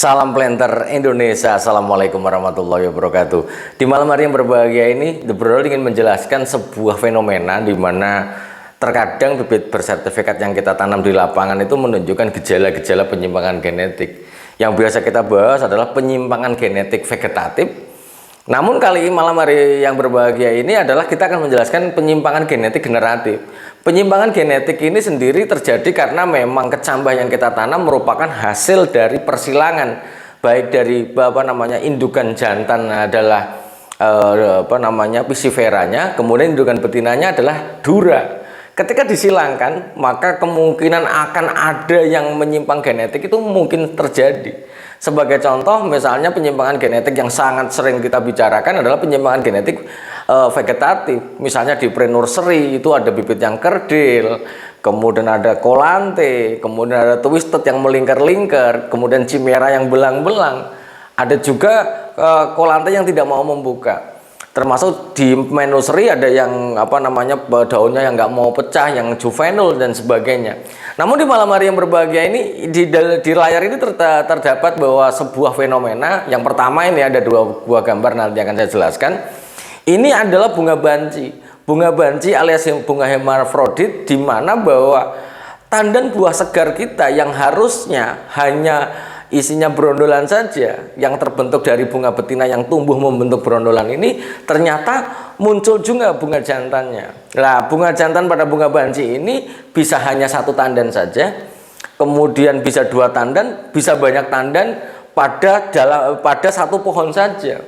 Salam planter Indonesia. Assalamualaikum warahmatullahi wabarakatuh. Di malam hari yang berbahagia ini, The Bro ingin menjelaskan sebuah fenomena di mana terkadang bibit bersertifikat yang kita tanam di lapangan itu menunjukkan gejala-gejala penyimpangan genetik. Yang biasa kita bahas adalah penyimpangan genetik vegetatif. Namun kali ini malam hari yang berbahagia ini adalah kita akan menjelaskan penyimpangan genetik generatif. Penyimpangan genetik ini sendiri terjadi karena memang kecambah yang kita tanam merupakan hasil dari persilangan, baik dari indukan jantan adalah Pisciferanya, kemudian indukan betinanya adalah Dura. Ketika disilangkan, maka kemungkinan akan ada yang menyimpang genetik itu mungkin terjadi. Sebagai contoh, misalnya penyimpangan genetik yang sangat sering kita bicarakan adalah penyimpangan genetik vegetatif. Misalnya di pre-nursery itu ada bibit yang kerdil, kemudian ada kolante, kemudian ada twisted yang melingkar-lingkar, kemudian chimera yang belang-belang. Ada juga kolante yang tidak mau membuka. Termasuk di nursery ada yang daunnya yang nggak mau pecah, yang juvenile dan sebagainya. Namun di malam hari yang berbahagia ini di layar ini terdapat bahwa sebuah fenomena. Yang pertama ini ada dua buah gambar nanti akan saya jelaskan. Ini adalah bunga banci. Bunga banci alias bunga hermafrodit, di mana bahwa tandan buah segar kita yang harusnya hanya isinya brondolan saja yang terbentuk dari bunga betina yang tumbuh membentuk brondolan ini, ternyata muncul juga bunga jantannya. Nah, bunga jantan pada bunga banci ini bisa hanya satu tandan saja, kemudian bisa dua tandan, bisa banyak tandan pada satu pohon saja.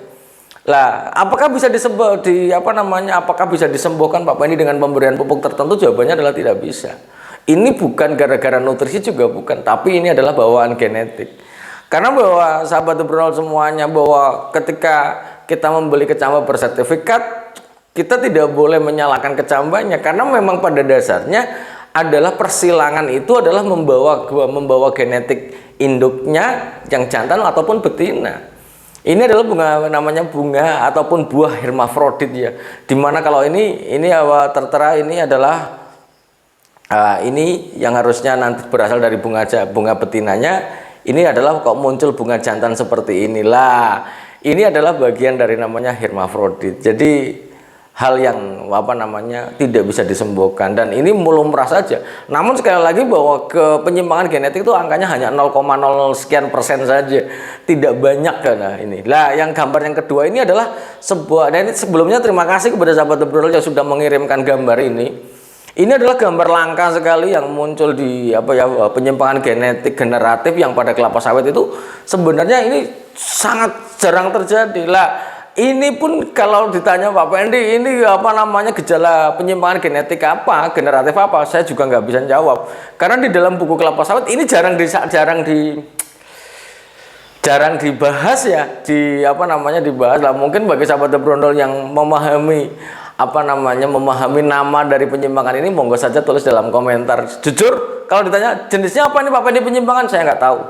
Lah, apakah bisa disembuhkan Pak Pandy dengan pemberian pupuk tertentu? Jawabannya adalah tidak bisa. Ini bukan gara-gara nutrisi, juga bukan, tapi ini adalah bawaan genetik. Karena bahwa sahabat The Bro semuanya, bahwa ketika kita membeli kecambah bersertifikat, kita tidak boleh menyalahkan kecambahnya, karena memang pada dasarnya adalah persilangan itu adalah membawa genetik induknya yang jantan ataupun betina. Ini adalah bunga ataupun buah hermafrodit ya. Dimana kalau ini tertera ini adalah ini yang harusnya nanti berasal dari bunga betinanya. Ini adalah kok muncul bunga jantan seperti inilah. Ini adalah bagian dari namanya hermafrodit. Jadi hal yang tidak bisa disembuhkan, dan ini lumrah saja. Namun sekali lagi bahwa penyimpangan genetik itu angkanya hanya 0,0 sekian persen saja, tidak banyak karena ini. Lah, yang gambar yang kedua ini adalah dan ini sebelumnya terima kasih kepada sahabat The Bro yang sudah mengirimkan gambar ini. Ini adalah gambar langka sekali yang muncul di penyimpangan genetik generatif yang pada kelapa sawit itu sebenarnya ini sangat jarang terjadi. Lah, ini pun kalau ditanya Pak Pandy ini gejala penyimpangan genetik generatif apa, saya juga nggak bisa jawab. Karena di dalam buku kelapa sawit ini jarang dibahas ya, dibahas lah. Mungkin bagi sahabat The Brondol yang memahami memahami nama dari penyimpangan ini, monggo saja tulis dalam komentar. Jujur kalau ditanya jenisnya apa nih Pak Pandy penyimpangan, saya nggak tahu.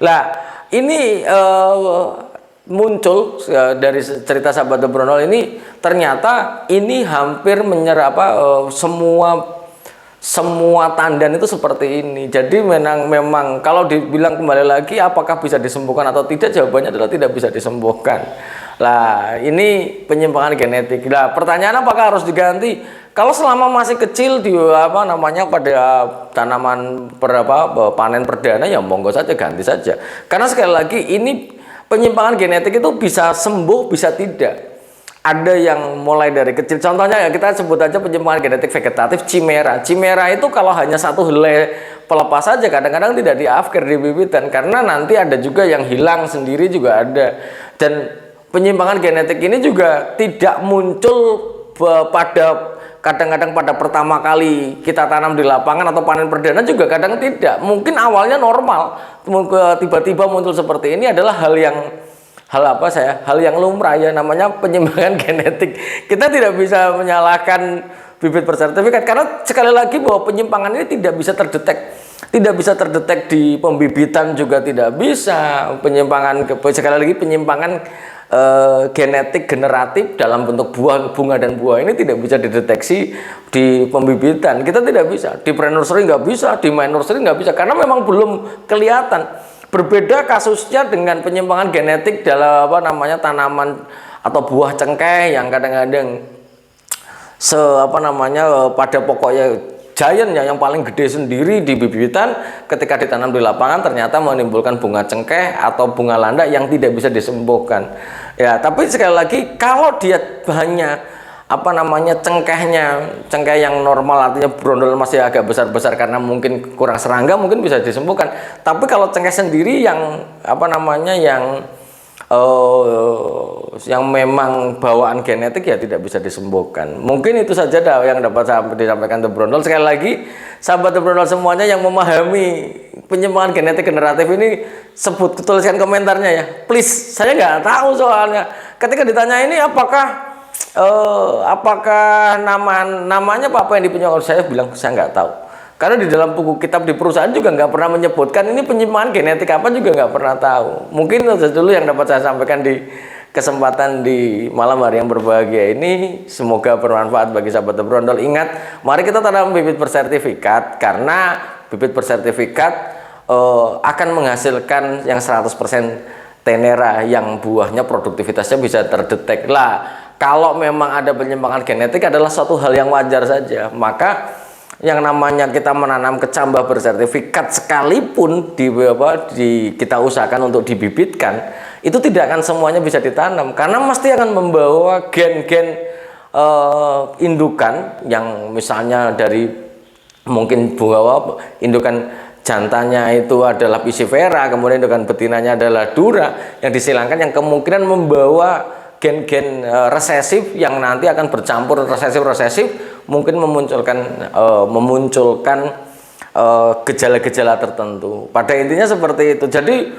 Lah, ini muncul dari cerita sahabat The Brondol ini, ternyata ini hampir semua tandan itu seperti ini. Jadi memang kalau dibilang kembali lagi apakah bisa disembuhkan atau tidak, jawabannya adalah tidak bisa disembuhkan. Lah, ini penyimpangan genetik. Lah, pertanyaan apakah harus diganti? Kalau selama masih kecil pada tanaman panen perdana, ya monggo saja ganti saja. Karena sekali lagi ini penyimpangan genetik itu bisa sembuh, bisa tidak. Ada yang mulai dari kecil. Contohnya ya kita sebut aja penyimpangan genetik vegetatif chimera. Chimera itu kalau hanya satu helai pelepas saja kadang-kadang tidak di-afkir di bibitan, karena nanti ada juga yang hilang sendiri juga ada. Dan penyimpangan genetik ini juga tidak muncul kadang-kadang pada pertama kali kita tanam di lapangan atau panen perdana, juga kadang tidak. Mungkin awalnya normal, tiba-tiba muncul seperti ini adalah hal yang lumrah ya, namanya penyimpangan genetik. Kita tidak bisa menyalahkan bibit bersertifikat, karena sekali lagi bahwa penyimpangan ini tidak bisa terdetek di pembibitan, juga tidak bisa penyimpangan genetik generatif dalam bentuk bunga dan buah ini tidak bisa dideteksi di pembibitan. Kita tidak bisa di pre-nursery, nggak bisa di main nursery, nggak bisa, karena memang belum kelihatan. Berbeda kasusnya dengan penyimpangan genetik dalam apa namanya tanaman atau buah cengkeh yang kadang-kadang pada pokoknya giant ya, yang paling gede sendiri di bibitan, ketika ditanam di lapangan ternyata menimbulkan bunga cengkeh atau bunga landak yang tidak bisa disembuhkan. Ya, tapi sekali lagi kalau dia hanya cengkeh yang normal, artinya brondol masih agak besar-besar karena mungkin kurang serangga, mungkin bisa disembuhkan. Tapi kalau cengkeh sendiri yang yang memang bawaan genetik ya tidak bisa disembuhkan. Mungkin itu saja yang dapat disampaikan The Brondol. Sekali lagi, sahabat The Brondol semuanya yang memahami penyimpangan genetik generatif ini, tuliskan komentarnya ya, please. Saya nggak tahu soalnya. Ketika ditanya ini apakah namanya apa yang dipunyai, saya bilang saya nggak tahu. Karena di dalam buku kitab di perusahaan juga nggak pernah menyebutkan ini penyimpangan genetik apa, juga nggak pernah tahu. Mungkin itu dulu yang dapat saya sampaikan di kesempatan di malam hari yang berbahagia ini. Semoga bermanfaat bagi sahabat The Brondol. Ingat, mari kita tanam bibit bersertifikat, karena bibit bersertifikat akan menghasilkan yang 100% tenera, yang buahnya produktivitasnya bisa terdetek lah. Kalau memang ada penyimpangan genetik adalah suatu hal yang wajar saja. Maka yang namanya kita menanam kecambah bersertifikat sekalipun kita usahakan untuk dibibitkan, itu tidak akan semuanya bisa ditanam, karena mesti akan membawa gen-gen indukan yang misalnya dari mungkin bunga indukan jantannya itu adalah Piscifera, kemudian indukan betinanya adalah Dura, yang disilangkan, yang kemungkinan membawa gen-gen resesif yang nanti akan bercampur resesif mungkin memunculkan gejala-gejala tertentu. Pada intinya seperti itu. Jadi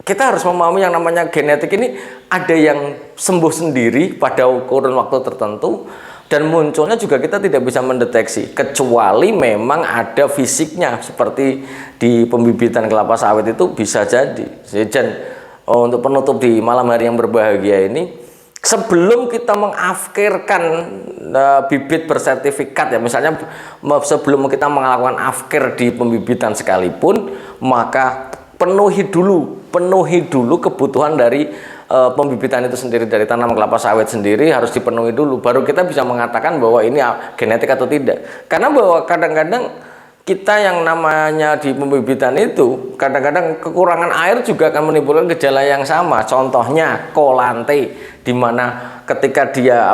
kita harus memahami yang namanya genetik ini ada yang sembuh sendiri pada kurun waktu tertentu, dan munculnya juga kita tidak bisa mendeteksi kecuali memang ada fisiknya, seperti di pembibitan kelapa sawit itu bisa jadi. Dan untuk penutup di malam hari yang berbahagia ini, sebelum kita mengafkirkan bibit bersertifikat ya, misalnya sebelum kita melakukan afkir di pembibitan sekalipun, maka penuhi dulu kebutuhan dari pembibitan itu sendiri, dari tanaman kelapa sawit sendiri harus dipenuhi dulu, baru kita bisa mengatakan bahwa ini genetik atau tidak. Karena bahwa kadang-kadang kita yang namanya di pembibitan itu kadang-kadang kekurangan air juga akan menimbulkan gejala yang sama. Contohnya kolante, di mana ketika dia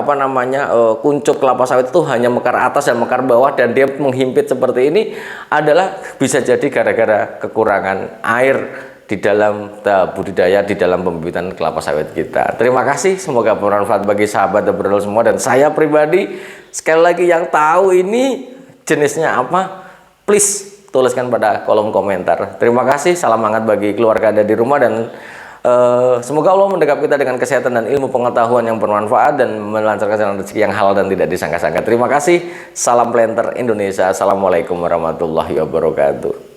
kuncup kelapa sawit itu hanya mekar atas dan mekar bawah, dan dia menghimpit seperti ini, adalah bisa jadi gara-gara kekurangan air di dalam budidaya, di dalam pembibitan kelapa sawit kita. Terima kasih, semoga bermanfaat bagi sahabat The Brondol semua, dan saya pribadi sekali lagi yang tahu ini jenisnya apa, please tuliskan pada kolom komentar. Terima kasih, salam hangat bagi keluarga Anda di rumah, dan semoga Allah mendekap kita dengan kesehatan dan ilmu pengetahuan yang bermanfaat, dan melancarkan jalan rezeki yang halal dan tidak disangka-sangka. Terima kasih, salam planter Indonesia. Assalamualaikum warahmatullahi wabarakatuh.